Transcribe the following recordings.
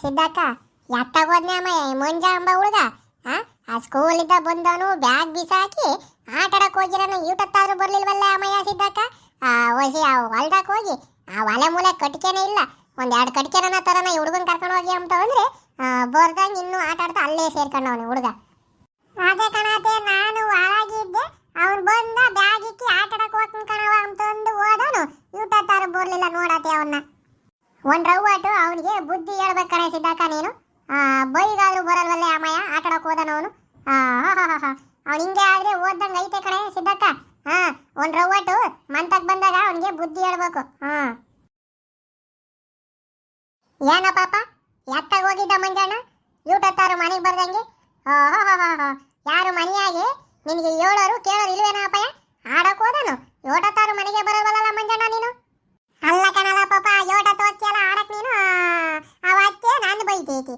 ಸಿದ್ದಕ್ಕ ಎತ್ತಾಗೋದ್ನೆ ಅಮ್ಮ ಮುಂಜಾ ಅಂಬ ಹುಡುಗ ಆ ಸ್ಕೂಲಿಂದ ಬಂದವನು ಬ್ಯಾಗ್ ಬಿಸಾಕಿ ಆಟ ಆಡಕ್ ಹೋಗಿರೋನು ಊಟತ್ತಾದ್ರೂ ಬರ್ಲಿಲ್ವಲ್ಲ ಅಮ್ಮಯ್ಯ ಸಿದ್ದಕ್ಕ ಹೋಗಿ ಆ ಹೊಲ್ದಕ್ಕೆ ಹೋಗಿ ಆ ಒಲೆ ಮೂಲೆ ಕಟ್ಕೆನೇ ಇಲ್ಲ ಒಂದೆರಡು ಕಟ್ಕೆನ ತರನ ಈ ಹುಡುಗನ್ ಕರ್ಕೊಂಡು ಹೋಗಿ ಅಂತ ಅಂದ್ರೆ ಬರ್ದಂಗೆ ಇನ್ನೂ ಆಟ ಆಡ್ತಾ ಅಲ್ಲೇ ಸೇರ್ಕೊಂಡವನು ಹುಡುಗ. ಅದೇ ಕಣತೆ ನಾನು ಒಳಗಿದ್ದೆ ಅವ್ನು ಬಂದ ಬ್ಯಾಗ್ ಇಕ್ಕಿ ಆಟ ಆಡಕ್ ಹೋಗ್ತಾನ ಕಣವ ಅಂತಂದು ಹೋದವನು ಊಟತ್ತಾರು ಬರ್ಲಿಲ್ಲ ನೋಡತ್ತೆ ಅವನ್ನ. ಒಂದ್ ರವ್ವಾಟು ಅವನಿಗೆ ಬುದ್ಧಿ ಹೇಳ್ಬೇಕು ಕಣೆ ಸಿದ್ದಕ್ಕ ನೀನು. ಬೈಗಾದ್ರೂ ಬರಲ್ವಲ್ಲೇ ಅಮ್ಮಯ್ಯ ಆಟ ಆಡಕ್ ಹೋದನವನು. ಅವ್ನು ಹಿಂಗೆ ಆದ್ರೆ ಓದ್ದಂಗೆ ಐತೆ ಕಣೆ ಸಿದ್ದಕ್ಕ. ಒಂದ್ ರವ್ವಾಟು ಮಂತಕ್ ಬಂದಾಗ ಅವನಿಗೆ ಬುದ್ಧಿ ಹೇಳ್ಬೇಕು. ಏನ ಪಾಪ ಎತ್ತಾಗ ಹೋಗಿದ್ದ ಮಂಜಣ್ಣ ಊಟತ್ತಾರು ಮನೆಗೆ ಬರ್ದಂಗೆ. ಯಾರು ಮನೆಯಾಗಿ ನಿನಗೆ ಹೇಳೋರು ಕೇಳೋರು ಇಲ್ವೇನ ಅಪ್ಪಯ್ಯ? ಆಡಕ್ ಹೋದನು ಊಟತ್ತಾರು ಮನೆಗೆ ಬರಲ್ವಲ್ಲ ಮಂಜಣ್ಣ ನೀನು. ಅಲ್ಲ ಕಣಲ್ಲ ಪಾಪ ಯೋಟ ತೋಚ್ಯಲ್ಲ ಆಡಕ್ ನೀನು. ಅವತ್ತೆ ನಾನು ಬೈತೈತಿ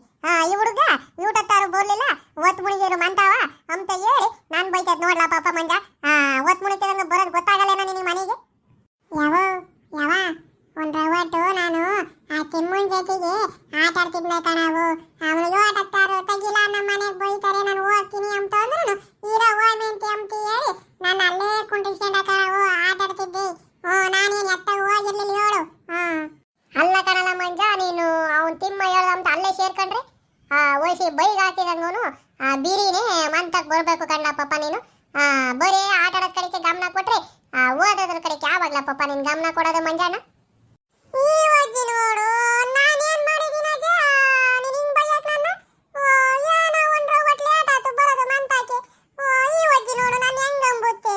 ಈ ಹುಡುಗ ಊಟತ್ತಾರು ಬರ್ಲಿಲ್ಲ ಒತ್ ಮುಣಿಗಿರು ಮಂತಾವ ಅಂತ ಹೇಳಿ ನಾನು ಬೈತೈತಿ ನೋಡ್ಲಾ ಪಾಪ ಮಂಜ. ಒತ್ ಮುಣಿತಿರಂಗ ಬರೋದು ಗೊತ್ತಾಗಲ್ಲೇನ ನಿನ್ನ ಮನೆಗೆ? ಯಾವ ಒಂದ್ ರವಟ್ಟು ನಾನು ಆ ತಿಮ್ಮನ್ ಜೊತೆಗೆ ಆಟ ಆಡ್ತಿದ್ನ ಕಣವು. ಅವಳು ಆಟತ್ತಾರು ತೆಗಿಲ್ಲ ನಮ್ಮ ಮನೆಗೆ ಬೈತಾರೆ ನಾನು ಹೋಗ್ತೀನಿ ಅಂತ ಅಂದ್ರು ಇರೋ ಹೋಯ್ಮೆಂತಿ ಅಂತ ಹೇಳಿ ನಾನು ಅಲ್ಲೇ ಕುಂಟಿಸ್ಕೊಂಡ ಕಣವು ಆಟ ಆಡ್ತಿದ್ದೆ. ನಾನೇನು ಎತ್ತಾಗ ಹೋಗಿರ್ಲಿಲ್ಲ ಹೇಳು. ಅಲ್ಲ ಕಣಲ್ಲ ಮಂಜ ನೀನು ಅವನ್ ತಿಮ್ಮ ಹೇಳ ಅಂತ ಅಲ್ಲೇ ಸೇರ್ಕೊಂಡ್ರಿ ವಯಸ್ಸಿ ಬೈಗ್ ಹಾಕಿದಂಗನು ಬೀರಿನೇ ಮಂತಕ್ ಬರ್ಬೇಕು ಕಣ್ಣ ಪಾಪ ನೀನು. ಬರೀ ಆಟ ಆಡೋದ್ ಕಡೆಗೆ ಗಮನ ಕೊಟ್ರೆ ಓದೋದ್ರ ಕಡೆಗೆ ಯಾವಾಗ್ಲ ಪಾಪ ನೀನ್ ಗಮನ ಕೊಡೋದು ಮಂಜಾನ? ಈ ಅಜ್ಜಿ ನೋಡು ನಾನೇನ್ ಮಾಡಿದೀನ ನೀನ್ ಹಿಂಗ್ ಬೈಯಕ್ ನನ್ನ? ಏನೋ ಒಂದ್ ರೋಬಟ್ ಲೇಟ್ ಆತು ಬರೋದು ಮಂತಾಕೆ. ಈ ಅಜ್ಜಿ ನೋಡು ನಾನು ಹೆಂಗ್ ನಂಬುತ್ತೆ?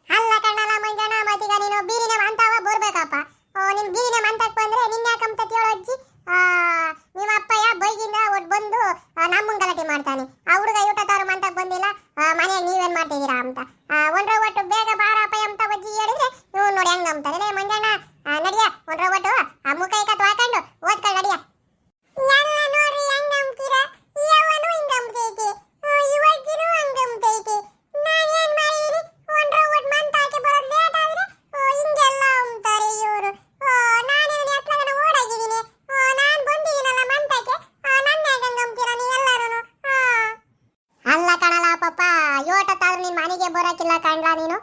ಅಲ್ಲ ಕಣ್ಣಲ್ಲ ಮಂಜಾನ ಮತ್ತೀಗ ನೀನು ಬೀರಿನೇ ಮಂತಾವ ಬರ್ಬೇಕಪ್ಪ. ನಿನ್ ಬೀರಿನೇ ಮಂತಕ್ ಬಂದ್ರೆ ನಿನ್ ಯಾಕಂತ ಕೇಳೋ ಅಜ್ಜಿ? ನಿಮ್ಮ ಅಪ್ಪಯ್ಯ ಬೈಗಿಂದ ಒಟ್ಟು ಬಂದು ನಮ್ಮನ್ ಗಲಾಟೆ ಮಾಡ್ತಾನೆ. ಆ ಹುಡುಗ ಊಟತ್ತಾರು ಮಂತಕ್ ಬಂದಿಲ್ಲ ಮನೆಯಾಗ ನೀವೇನ್ ಮಾಡ್ತಿದ್ದೀರಾ ಅಂತ. ಒಂದ್ ರೋಬಟ್ ಬೇಗ ಬಾರಪ್ಪಯ್ಯ ಅಂತ ಅಜ್ಜಿ ಹೇಳಿದ್ರೆ ನೀವು ನೋಡಿ ಹೆಂಗ್ ನಂಬ್ತಾರೆ ಮಂಜಣ್ಣ. ನಡಿಯ ಒಂದ್ ರೋಬಟ್ ಮುಖ ಕತ್ತು ಹಾಕೊಂಡು ಓದ್ಕೊಂಡು ನಡಿಯ. ಎಲ್ಲ ನೋಡ್ರಿ ಹೆಂಗ್ ನಂಬ್ತೀರಾ? ಯಾವನು ಹಿಂಗ್ ನಂಬ್ತೈತಿ ಇವಜ್ಜಿನೂ ಹಂಗ್ ನಂಬ್ತೈತಿ. ನಾನ್ ಏನ್ ಮಾಡಿದೀನಿ? ಒಂದ್ ರೋಬಟ್ ಮಂತಾಕೆ ಬರೋದು ಲೇಟ್ ಆದ್ರೆ ಹಿಂಗೆಲ್ಲ ಅಂತಾರೆ ಇವರು. ನಾನೇನು ಎತ್ಲಾಗನ ಓಡಾಗಿದ್ದೀನಿ ನಾನ್ ಬಂದಿದ್ದೀನಲ್ಲ ಮಂತಾಕೆ ನನ್ನ ಹೇಗೆ ನಂಬ್ತೀರಾ ನೀವೆಲ್ಲರೂ? ಅಲ್ಲ ಕಣಲ್ಲ ಪಾಪ ಯೋಟತ್ತಾದ್ರೂ ನಿನ್ ಮನೆಗೆ ಬರೋಕಿಲ್ಲ ಕಣ್ಲಾ ನೀನು.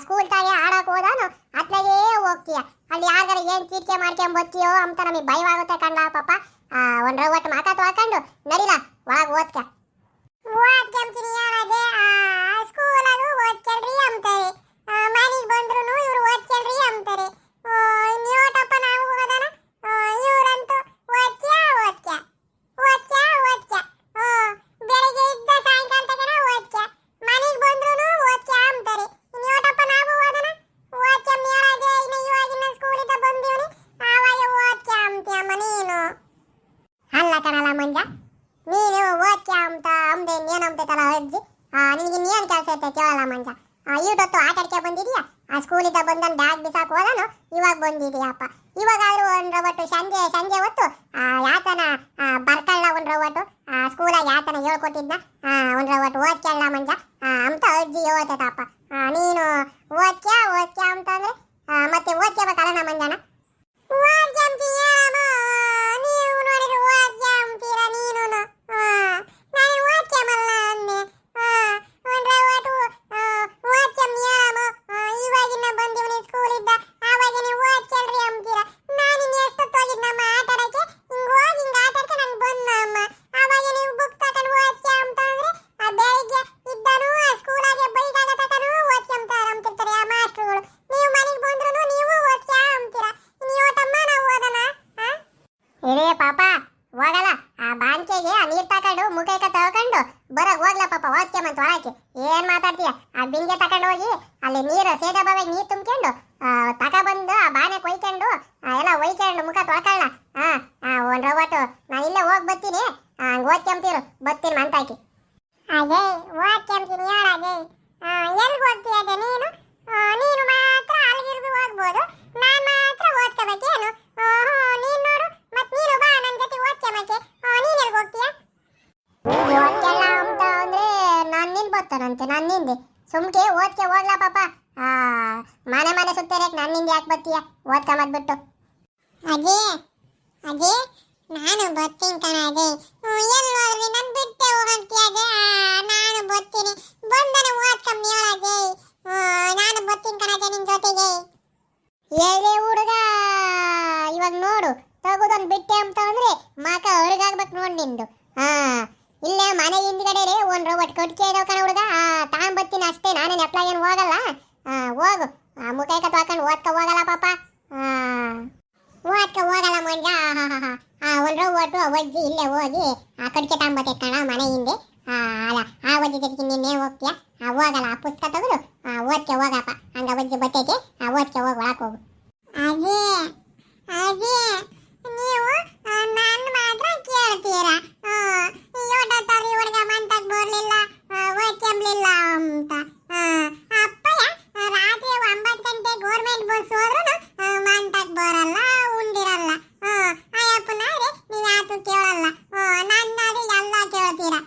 ಸ್ಕೂಲ್ ತಾಗೆ ಆಡಕ್ ಹೋದಾನು ಅತ್ಲಾಗೇ ಹೋಗ್ತೀಯ. ಅಲ್ಲಿ ಯಾರ್ಗಾರ ಏನ್ ಚೀಟಿಕೆ ಮಾಡ್ಕೊಂಡ್ ಬರ್ತೀಯೋ ಅಂತ ನಮಗೆ ಭಯವಾಗುತ್ತೆ ಕಣ್ಣ ಪಾಪ. ಒಂದ್ ರೋಬಟ್ ಮಾತಾತು ಹಾಕೊಂಡು ನಡಿಲ ಒಳಗ್ ಓದ್ಕೊಂತೀನಿ ಯಾರಾಗೆ ಸ್ಕೂಲಾಗೂ ಓದ್ಕೊಳ್ರಿ ಅಂತಾರೆ. ಮನೆಗೆ ಬಂದ್ರು ಇವ್ರು ಓದ್ಕೊಳ್ರಿ ಅಂತಾರೆ. ನ್ಯೂಟಪ್ಪ ನಾವು ಹೋಗೋದನ ಇವ್ರಂತೂ ಓದ್ಕ್ಯ ಬೆಳಿಗ್ಗೆ ಇದ್ದ ಸಾಯಂಕಾಲ ತಗನ ಓದ್ಕ್ಯ ಮನೆಗೆ ಬಂದ್ರು ಓದ್ಕ್ಯ ಅಂತಾರೆ. ನ್ಯೂಟಪ್ಪ ನಾವು ಹೋಗೋದನ ಓದ್ಕ್ಯ ಯಾರಾಗೆ ಇನ್ನು ಇವಾಗಿನ ಸ್ಕೂಲಿಂದ ಬಂದಿವ್ನಿ ಆವಾಗ ಓದ್ಕ್ಯ ಅಂತೀಯಮ್ಮ ನೀನು. ಅಲ್ಲ ಕಣಲ್ಲ ಮಂಜ ನೀನು ಓದ್ಕ್ಯ ಅಂತ ಅಂದೆ ಏನಂತೈತಲ್ಲ ಅಜ್ಜಿ. ನಿನಗೆ ಇನ್ನೇನು ಕೆಲಸ ಐತೆ ಕೇಳಲ್ಲ ಮಂಜ. ಇವತ್ತು ಆಟ ಆಡ್ಕೆ ಬಂದಿದೀಯಾ? ಸ್ಕೂಲಿಂದ ಬಂದನ್ ಬ್ಯಾಗ್ ಬಿಸಾಕ್ ಹೋದನು ಇವಾಗ ಬಂದಿದೀಯಪ್ಪ. ಇವಾಗಾದ್ರೂ ಒಂದ್ ರೋಬಟ್ಟು ಸಂಜೆ ಹೊತ್ತು ಯಾತನ ಬರ್ಕಳ್ಳ ಒಂದ್ ರೋಬಟ್ಟು ಸ್ಕೂಲಾಗ ಯಾತನ ಹೇಳ್ಕೊಟ್ಟಿದ್ನ ಒಂದ್ ರೋಬಟ್ಟು ಓದ್ಕ್ಯಲ್ಲ ಮಂಜ ಅಂತ ಅಜ್ಜಿ ಹೇಳ್ತೈತಪ್ಪ. ನೀನು ಓದ್ಕ್ಯ ಅಂತ ಅಂದ್ರೆ ಮತ್ತೆ ಓದ್ಕೋಬೇಕಲ್ಲ ಮಂಜನ? ನೀವು ನೋಡಿದ್ರೆ ಓದ್ಕ್ಯ ಅಂತೀರ ನೀನು. ನಾನು ಓದ್ಕ್ಯಮಲ್ಲ ಅಂದೆ. ಒಂದ್ ರೋಬಟ್ಟು ಇವಾಗಿನ ಬಂದಿವನಿ ಸ್ಕೂಲಿದ್ದ ಆವಾಗ ನೀವು ಓದ್ಕೊಳ್ರಿ ಅಂತೀರ. ನಾನಿನ್ ಎಷ್ಟೊತ್ತು ಹೋಗಿದ್ ನಮ್ಮ ಆಟ ಆಡಕ್ಕೆ ಹಿಂಗ್ ಹೋಗಿ ಹಿಂಗ್ ಆಟ ಆಡ್ಕ ನಂಗೆ ಬಂದ ಅಮ್ಮ. ಆವಾಗ ನೀವು ಬುಕ್ ತಕೊಂಡು ಓದ್ಕ್ಯ ಅಂತ ಅಂದ್ರೆ ಬೆಳಿಗ್ಗೆ ಇದ್ದನು ಸ್ಕೂಲಾಗೆ ಬೈಗಾಗ ತಕೊಂಡು ಓದ್ಕೊಂತಾರ ಅಂತಿರ್ತಾರೆ ಆ ಮಾಸ್ಟ್ರುಗಳು. ನೀವು ಮನೆಗೆ ಬಂದ್ರು ನೀವು ಓದ್ಕ್ಯ ಅಂತೀರ. ನೀವು ತಮ್ಮ ನಾವು ಓದನ? ಇರೇ ಪಾಪ ಹೋಗಲ್ಲ ಬಾಂಕೆಗೆ ನೀರ್ ತಕೊಂಡು ಮುಖಕ್ಕೆ ತಗೊಂಡು ಬರಕ್ ಹೋಗ್ಲ ಪಾಪ ಓದ್ಕೊಂಬಂತ ಒಳಕ್ಕೆ. ಏನ್ ಮಾತಾಡ್ತೀಯ? ಬಿಂಗೆ ತಕೊಂಡು ಹೋಗಿ ಅಲ್ಲಿ ನೀರು ಸೇದ ಬಾವಿಗೆ ನೀರ್ ತುಂಬ್ಕೊಂಡು ತಗೊಬಂದು ಬಾನೆ ಕೊಯ್ಕೊಂಡು ಎಲ್ಲ ಒಯ್ಕೊಂಡು ಮುಖ ತೊಳ್ಕೊಳ್ಳ. ಒಂದ್ ರೋಬಟ್ಟು ನಾನು ಇಲ್ಲೇ ಹೋಗಿ ಬರ್ತೀನಿ ಹಂಗ ಓದ್ಕೊಂತೀರು ಬರ್ತೀನಿ ಮಂತಾಕಿ. ಅದೇ ಓದ್ಕೊಂತೀನಿ ಹೇಳದೆ ಎಲ್ಗೆ ಹೋಗ್ತೀಯ ಅದೇ ನೀನು? ನೀನು ಮಾತ್ರ ಅಲ್ಲಿಗಿರ್ಗು ಹೋಗ್ಬೋದು ನಾನ್ ಮಾತ್ರ ಓದ್ಕೋಬೇಕೇನು? ನೀನ್ ನೋಡು ಮತ್ ನೀನು ಬಾ ನನ್ ಜೊತೆ ಓದ್ಕೊಂಬಕ್ಕೆ. ನೀನ್ ಎಲ್ಗೆ ಹೋಗ್ತೀಯ? ಓದ್ಕೆಲ್ಲ ಅಂತ ಅಂದ್ರೆ ನಾನ್ ನಿನ್ ಬರ್ತಾನಂತೆ ನಾನ್ ನಿಂದೆ ಸುಮ್ಕೆ ಓದ್ಕೆ ಹೋಗ್ಲಾ ಪಾಪ. ಮನೆ ಸುತ್ತೇರಕ್ ನನ್ನಿಂದ ಯಾಕೆ ಬರ್ತೀಯ ಓದ್ಕೊಂಬದ್ಬಿಟ್ಟು? ಅದೇ ನಾನು ಬರ್ತೀನಿ ಕಣಜೆ. ಎಲ್ಲೋದ್ರಿ ನನ್ ಬಿಟ್ಟೆ ಹೋಗಂತೀಯಜೆ. ನಾನು ಬರ್ತೀನಿ, ಬಂದನೆ ಓದ್ಕಮ್ಮಿ ಹೇಳಜೆ. ನಾನು ಬರ್ತೀನಿ ಕಣಜೆ ನಿನ್ ಜೊತೆಗೆ. ಏಳೆ ಹುಡುಗ, ಇವಾಗ ನೋಡು ತಗೋದೊಂದು ಬಿಟ್ಟೆ ಅಂತ ಅಂದ್ರೆ ಮಾಕ ಹೊರಗಾಗ್ಬೇಕು ನೋಡ್ ನಿಂದು. ಇಲ್ಲೇ ಮನೆ ಹಿಂದ್ಗಡೆ ಒಂದ್ ರೋಬಟ್ ಕೊಟ್ಟಿಗೆ ಇದಾವ ಕಣ ಹುಡುಗ. ತಗೊಂಬರ್ತೀನಿ ಅಷ್ಟೇ, ನಾನೇನು ಎಪ್ಲಾಗ ಏನು ಹೋಗಲ್ಲ. ಹೋಗು, ಮುಖ ತೊಳ್ಕೊಂಡು ಓದ್ಕ ಹೋಗಲ್ಲ ಪಾಪ. ಓದ್ಕ ಹೋಗಲ್ಲ ಮಂಜ. ಒಂದ್ ರೋಬೊಟ್ಟು ಒಜ್ಜಿ ಇಲ್ಲೇ ಹೋಗಿ ಕಟ್ಟಿಗೆ ತಗೊಂಬತ್ತೈತೆ ಕಣ ಮನೆ ಹಿಂದೆ. ಅಲ್ಲ ಆ ಒಜ್ಜಿ ಜೊತೆಗೆ ನಿನ್ನೆ ಹೋಗ್ತೀಯ? ಹೋಗಲ್ಲ, ಆ ಪುಸ್ತಕ ತೆಗೆದು ಓದ್ಕೆ ಹೋಗಪ್ಪ. ಹಂಗ ಒಜ್ಜಿ ಬತ್ತೈತೆ, ಓದ್ಕೆ ಹೋಗಿ ಒಳಕ್ ಹೋಗು. ಅದೇ ಅದೇ ನೀವು ನನ್ನ ಮಾತ್ರ ಕೇಳ್ತೀರಾ. ಯೋಟತ್ತಾರಿ ಹುಡುಗ ಮಂತಕ್ ಬರ್ಲಿಲ್ಲ, ಓದ್ಕೊಂಬ್ಲಿಲ್ಲ ಅಂತ. ಅಪ್ಪಯ್ಯ ರಾತ್ರಿ 9 ಗಂಟೆ ಗೌರ್ಮೆಂಟ್ ಬಸ್ ಹೋದ್ರು ಮಂತಕ್ ಬರಲ್ಲ, ಉಂಡಿರಲ್ಲ. ಅಯ್ಯಪ್ಪನಾದ್ರೆ ನೀವು ಯಾತು ಕೇಳಲ್ಲ. ನನ್ನಾದ್ರೆ ಎಲ್ಲ ಕೇಳ್ತೀರಾ,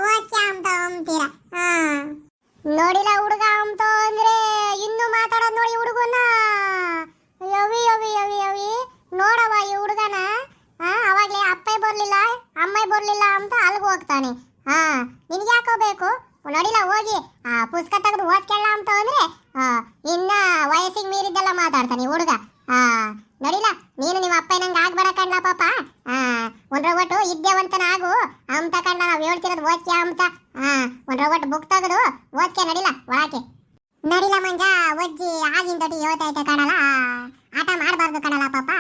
ಓದ್ಕೊಂತ ಅಂತೀರಾ. ನೋಡಿಲ್ಲ ಹುಡುಗ ಅಂತ ಅಂದ್ರೆ ಇನ್ನು ಮಾತಾಡೋದು ನೋಡಿ ಹುಡುಗನ. ಯವಿ ಯವಿ ಯವಿ ಯವಿ ನೋಡವ ಈ ಹುಡುಗನ. ಅವಾಗ್ಲೇ ಅಪ್ಪೆ ಬರ್ಲಿಲ್ಲ ಅಮ್ಮೆ ಬರ್ಲಿಲ್ಲ ಅಂತ ಅಲ್ಗ ಹೋಗ್ತಾನೆ. ನಿನ್ಗೆ ಯಾಕೋ ಬೇಕು? ನೋಡಿಲ್ಲ ಹೋಗಿ ಪುಸ್ತಕ ತೆಗೆದು ಓದ್ಕೊಳ್ಳ ಅಂತ ಅಂದ್ರೆ ಇನ್ನ ವಯಸ್ಸಿಗೆ ಮೀರಿದ್ದೆಲ್ಲ ಮಾತಾಡ್ತಾನೆ ಹುಡುಗ. ನೋಡಿಲ್ಲ ನೀನು ನಿಮ್ಮ ಅಪ್ಪ ನಂಗೆ ಆಗ್ಬೇಡ ಕಣ್ಣ ಪಾಪ. ಒಂದ್ ರೋಬೊಟ್ಟು ಇದ್ದೇವಂತನ ಆಗು ಅಂತ ಕಣ್ಣ. ನಾವು ಹೇಳ್ತಿರೋದು ಓದ್ಕೆ ಅಂತ. ಒಂದ್ ರೋಬೊಟ್ಟು ಬುಕ್ ತೆಗೆದು ಓದ್ಕೆ ನಡಿಲ್ಲ ಒಳಕ್ಕೆ. ನಡಿಲ್ಲ ಮಂಜ, ಒಜ್ಜಿ ಆಗಿನ ದೊಡ್ಡ ಯೋತೈತೆ ಕಣಲ್ಲ. ಆಟ ಮಾಡಬಾರ್ದು ಕಣಲ್ಲ ಪಾಪ.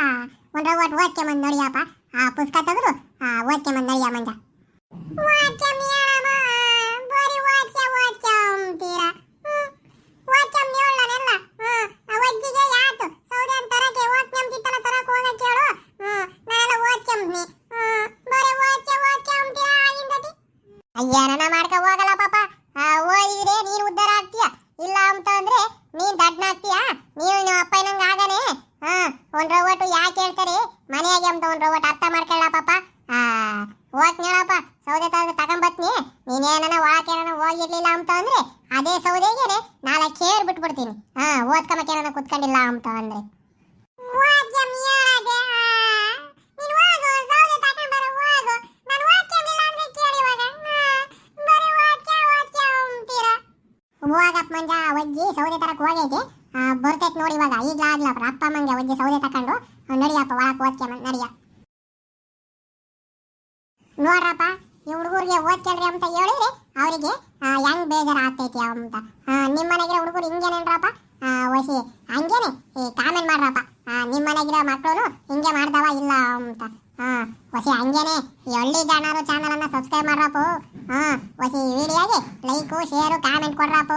ಒಂದ್ ರೋಬೊಟ್ ಓದ್ಕೆ ಬಂದು ನೋಡಿಯಪ್ಪ. ಪುಸ್ತಕ ತೆಗೆದು ಓದ್ಕೆ ಬಂದು ನಡಿಯ ಮಂಜ. ಏನನ ಮಾಡ್ಕ ಹೋಗಲ್ಲ ಪಾಪ. ಓದಿದ್ರೆ ನೀನು ಉದ್ಧಾರ ಆಗ್ತೀಯ, ಇಲ್ಲ ಅಂತ ಅಂದ್ರೆ ನೀನ್ ದಡ್ಡನಾಗ್ತೀಯ. ನೀವು ನಿಮ್ಮ ಅಪ್ಪ ನಂಗೆ ಆಗನೆ. ಒಂದ್ ರೋಬೊಟ್ಟು ಯಾಕೆ ಹೇಳ್ತಾರೆ ಮನೆಯಾಗೆ ಅಂತ ಒಂದ್ ರೋಬೊಟ್ ಅರ್ಥ ಮಾಡ್ಕೊಳ್ಳ ಪಾಪ. ಓದ್ನೇಳಪ್ಪ, ಸೌದೆ ತಗೊಂಬತ್ನಿ. ನೀನೇನ ಒಳಕೇನ ಹೋಗಿರ್ಲಿಲ್ಲ ಅಂತ ಅಂದ್ರೆ ಅದೇ ಸೌದೆಗೇನೆ 4 ಚೇರ್ ಬಿಟ್ಬಿಡ್ತೀನಿ. ಓದ್ಕೊಂಬಕೇನ ಕುತ್ಕೊಂಡಿಲ್ಲ ಅಂತ ಅಂದ್ರೆ. ಹೋಗಪ್ಪ ಮಂಜ, ಒಜ್ಜಿ ಸೌದೆ ತರಕ್ ಹೋಗೈತೆ. ಬರ್ತೈತೆ ನೋಡಿ ಇವಾಗ. ಈಗಲೇ ಆಗ್ಲಪ್ಪ ಅಪ್ಪ ಮಂಗೆ ಒಜ್ಜಿ ಸೌದೆ ತಕೊಂಡು ನಡಿಯಪ್ಪ ಒಳಕ್ ಓದ್ಕೆ ನಡಿಯ. ನೋಡ್ರಪ್ಪ, ಈ ಹುಡುಗರಿಗೆ ಓದ್ಕೊಳ್ರಿ ಅಂತ ಹೇಳಿದ್ರೆ ಅವರಿಗೆ ಹೆಂಗ್ ಬೇಜಾರ ಆಗ್ತೈತಿ ಅಂತ. ನಿಮ್ಮ ಮನೆಗಿರೋ ಹುಡುಗರು ಹಿಂಗೇನೇನ್ರಪ್ಪ ವಸಿ ಹಂಗೇನೆ ಕಾಮೆಂಟ್ ಮಾಡ್ರಪ್ಪ. ನಿಮ್ಮ ಮನೆಗಿರೋ ಮಕ್ಕಳು ಹಿಂಗೆ ಮಾಡ್ದವ ಇಲ್ಲ ಅಂತ. ವಸಿ ಹಂಗೇನೆ ಈ ಹಳ್ಳಿ ಜಾಣರು ಚಾನಲ್ ಅನ್ನ ಸಬ್ಸ್ಕ್ರೈಬ್ ಮಾಡ್ರಪ್ಪ. ವಸಿ ವಿಡಿಯೋಗೆ ಲೈಕು ಶೇರು ಕಾಮೆಂಟ್ ಕೊಡ್ರಪ್ಪ.